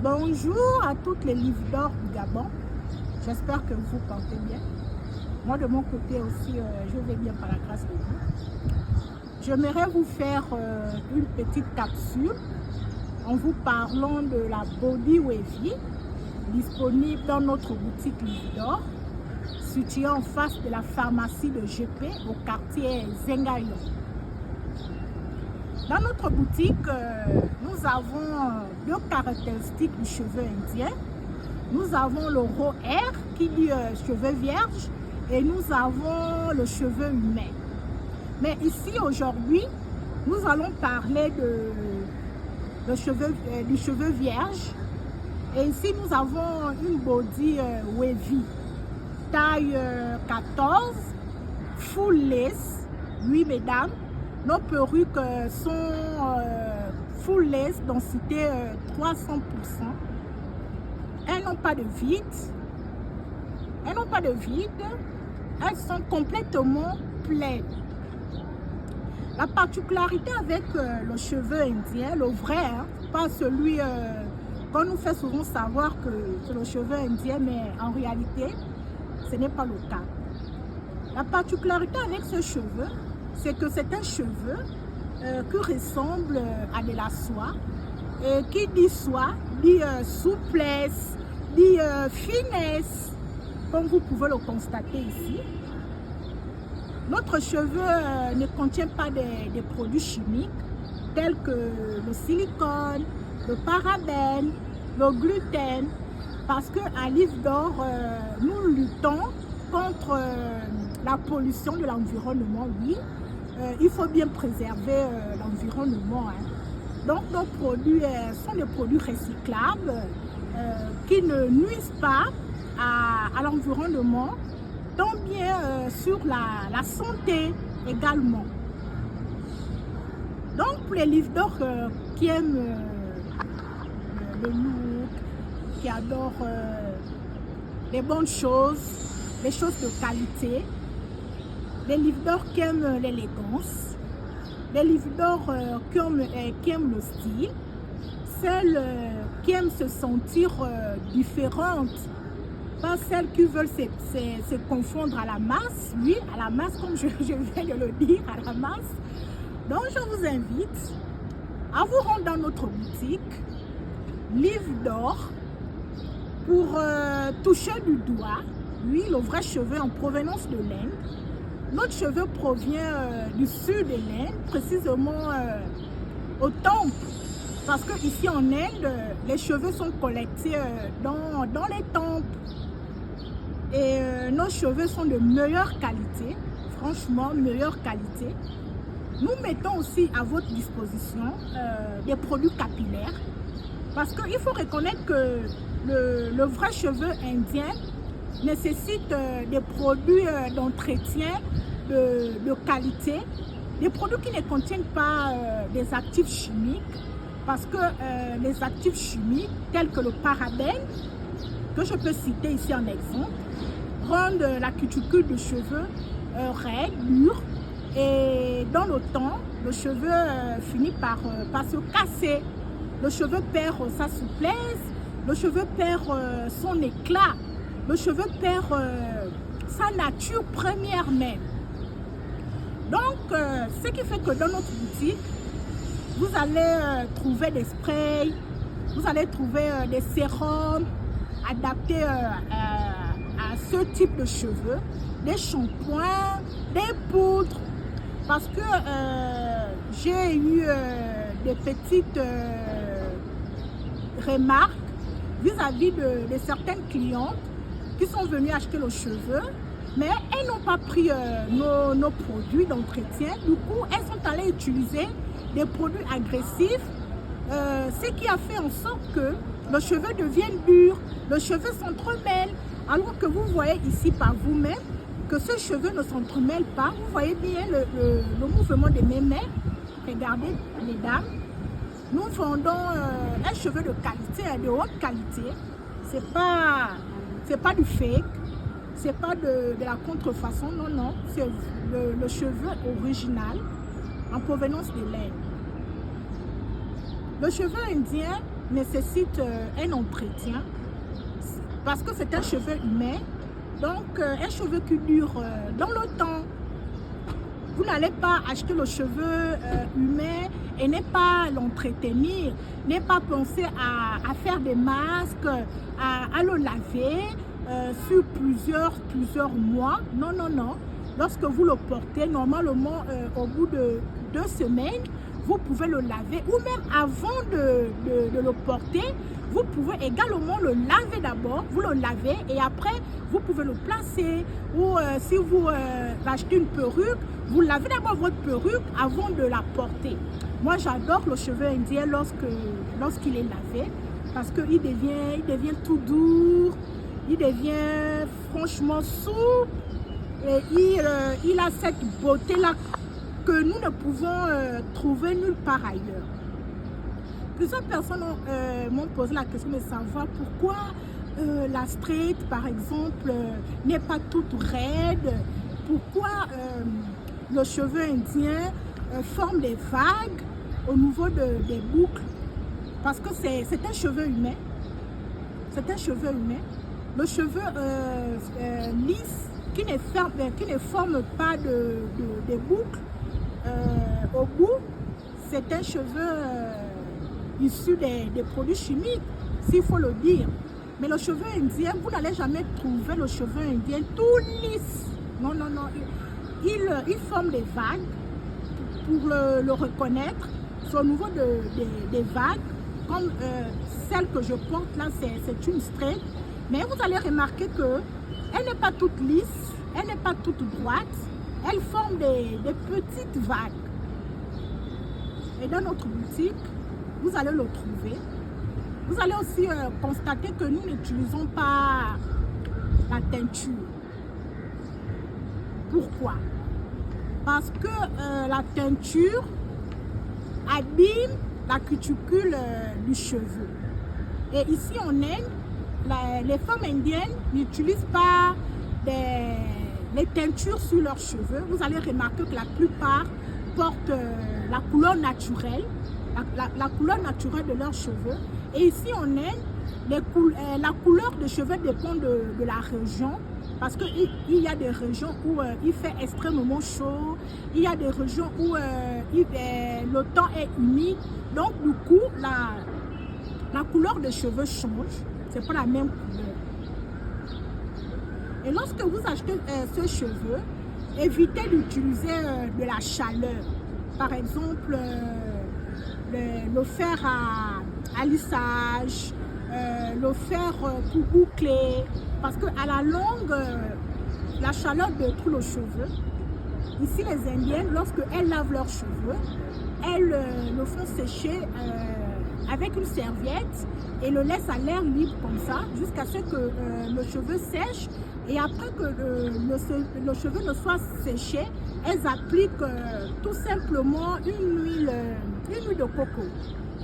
Bonjour à toutes les livres d'or du Gabon. J'espère que vous portez bien. Moi de mon côté aussi, je vais bien par la grâce de Dieu. J'aimerais vous faire une petite capsule en vous parlant de la Body Wavy, disponible dans notre boutique Livre d'or, située en face de la pharmacie de GP au quartier Zengayo. Dans notre boutique, nous avons deux caractéristiques du cheveu indien. Nous avons le raw hair qui dit cheveux vierge et nous avons le cheveu humain. Mais ici aujourd'hui, nous allons parler du cheveu vierge. Et ici nous avons une body wavy, taille 14, full lace. Oui mesdames, nos perruques sont full lace, densité 300%. Elles n'ont pas de vide. Elles sont complètement pleines. La particularité avec le cheveu indien, le vrai, hein, pas celui qu'on nous fait souvent savoir que c'est le cheveu indien, mais en réalité, ce n'est pas le cas. La particularité avec ce cheveu, c'est que c'est un cheveu qui ressemble à de la soie. Et qui dit soie, dit souplesse, dit finesse, comme vous pouvez le constater ici. Notre cheveu ne contient pas des produits chimiques tels que le silicone, le parabène, le gluten, parce qu'à Livre d'or, nous luttons contre la pollution de l'environnement, oui. Il faut bien préserver l'environnement. Hein. Donc nos produits sont des produits recyclables qui ne nuisent pas à l'environnement, tant bien sur la santé également. Donc pour les livres d'or qui aiment le look, qui adorent les bonnes choses, les choses de qualité, les livres d'or qui aiment l'élégance, les livres d'or qui aiment le style, celles qui aiment se sentir différentes, pas celles qui veulent se confondre à la masse, oui, à la masse comme je viens de le dire, à la masse. Donc je vous invite à vous rendre dans notre boutique Livre d'or pour toucher du doigt, oui, le vrai cheveu en provenance de l'Inde. Notre cheveu provient du sud de l'Inde, précisément au temple. Parce qu'ici en Inde, les cheveux sont collectés dans les temples. Et nos cheveux sont de meilleure qualité, franchement, meilleure qualité. Nous mettons aussi à votre disposition des produits capillaires. Parce qu'il faut reconnaître que le vrai cheveu indien nécessite des produits d'entretien de qualité, des produits qui ne contiennent pas des actifs chimiques, parce que les actifs chimiques tels que le parabène, que je peux citer ici en exemple, rendent la cuticule du cheveu raide, dure, et dans le temps, le cheveu finit par se casser, le cheveu perd sa souplesse, le cheveu perd son éclat, le cheveu perd sa nature première même. Donc, ce qui fait que dans notre boutique, vous allez trouver des sprays, vous allez trouver des sérums adaptés à ce type de cheveux, des shampoings, des poudres, parce que j'ai eu des petites remarques vis-à-vis de certaines clientes qui sont venues acheter le cheveu, mais elles n'ont pas pris nos produits d'entretien. Du coup, elles sont allées utiliser des produits agressifs, ce qui a fait en sorte que le cheveu devienne dur, le cheveu s'entremêle, alors que vous voyez ici par vous-même que ce cheveu ne s'entremêle pas. Vous voyez bien le mouvement de mes mains. Regardez, mesdames, nous vendons un cheveu de qualité, de haute qualité. C'est pas du fake, c'est pas de la contrefaçon, non, non, c'est le cheveu original en provenance de l'Inde. Le cheveu indien nécessite un entretien parce que c'est un cheveu humain. Donc, un cheveu qui dure dans le temps. Vous n'allez pas acheter le cheveu humain et ne pas l'entretenir, ne pas penser à faire des masques, à le laver sur plusieurs mois. Non, non, non. Lorsque vous le portez, normalement, au bout de 2 semaines, vous pouvez le laver ou même avant de le porter, vous pouvez également le laver d'abord, vous le lavez et après vous pouvez le placer ou si vous achetez une perruque, vous lavez d'abord votre perruque avant de la porter. Moi j'adore le cheveu indien lorsqu'il est lavé parce qu'il devient tout doux, il devient franchement souple et il a cette beauté là que nous ne pouvons trouver nulle part ailleurs. Plusieurs personnes m'ont posé la question de savoir pourquoi la straight, par exemple, n'est pas toute raide, pourquoi le cheveu indien forme des vagues au niveau des boucles, parce que c'est un cheveu humain. C'est un cheveu humain. Le cheveu lisse qui ne forme pas de boucles au bout, c'est un cheveu issu des produits chimiques, s'il faut le dire. Mais le cheveu indien, vous n'allez jamais trouver le cheveu indien tout lisse. Non, non, non. Il forme des vagues. Pour le reconnaître, c'est au niveau des vagues, comme celle que je porte là, c'est une straight. Mais vous allez remarquer qu'elle n'est pas toute lisse, elle n'est pas toute droite. Elle forme des petites vagues. Et dans notre boutique, vous allez le trouver. Vous allez aussi constater que nous n'utilisons pas la teinture. Pourquoi? Parce que la teinture abîme la cuticule du cheveu. Et ici en Inde, les femmes indiennes n'utilisent pas les teintures sur leurs cheveux. Vous allez remarquer que la plupart portent la couleur naturelle, la couleur naturelle de leurs cheveux. Et ici en Inde, la couleur des cheveux dépend de la région. Parce qu'il y a des régions où il fait extrêmement chaud, il y a des régions où le temps est humide. Donc du coup, la couleur des cheveux change. C'est pas la même couleur. Et lorsque vous achetez ce cheveu, évitez d'utiliser de la chaleur. Par exemple, le fer à lissage, le fer pour boucler. Parce qu'à la longue, la chaleur détruit le cheveu. Ici, les Indiennes, lorsqu'elles lavent leurs cheveux, elles le font sécher avec une serviette et le laissent à l'air libre comme ça, jusqu'à ce que le cheveu sèche. Et après que le cheveu ne soit séché, elles appliquent tout simplement une huile de coco.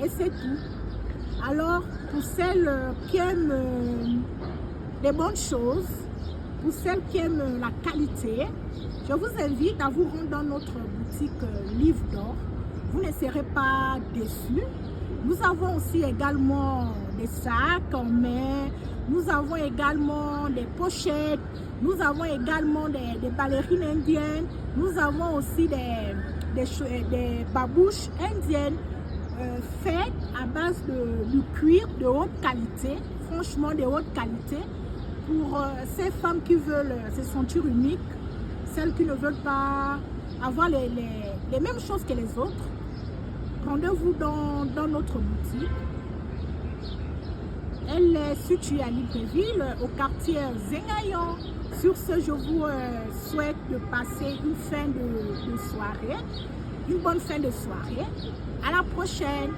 Et c'est tout. Alors, pour celles qui aiment les bonnes choses, pour celles qui aiment la qualité, je vous invite à vous rendre dans notre boutique Livre d'Or. Vous ne serez pas déçus. Nous avons aussi également des sacs en main, nous avons également des pochettes, nous avons également des ballerines indiennes, nous avons aussi des babouches indiennes faites à base de cuir de haute qualité, franchement de haute qualité, pour ces femmes qui veulent se sentir uniques, celles qui ne veulent pas avoir les mêmes choses que les autres. Rendez-vous dans notre boutique. Elle est située à Libreville, au quartier Zengayon. Sur ce, je vous souhaite de passer une fin de soirée, une bonne fin de soirée. À la prochaine.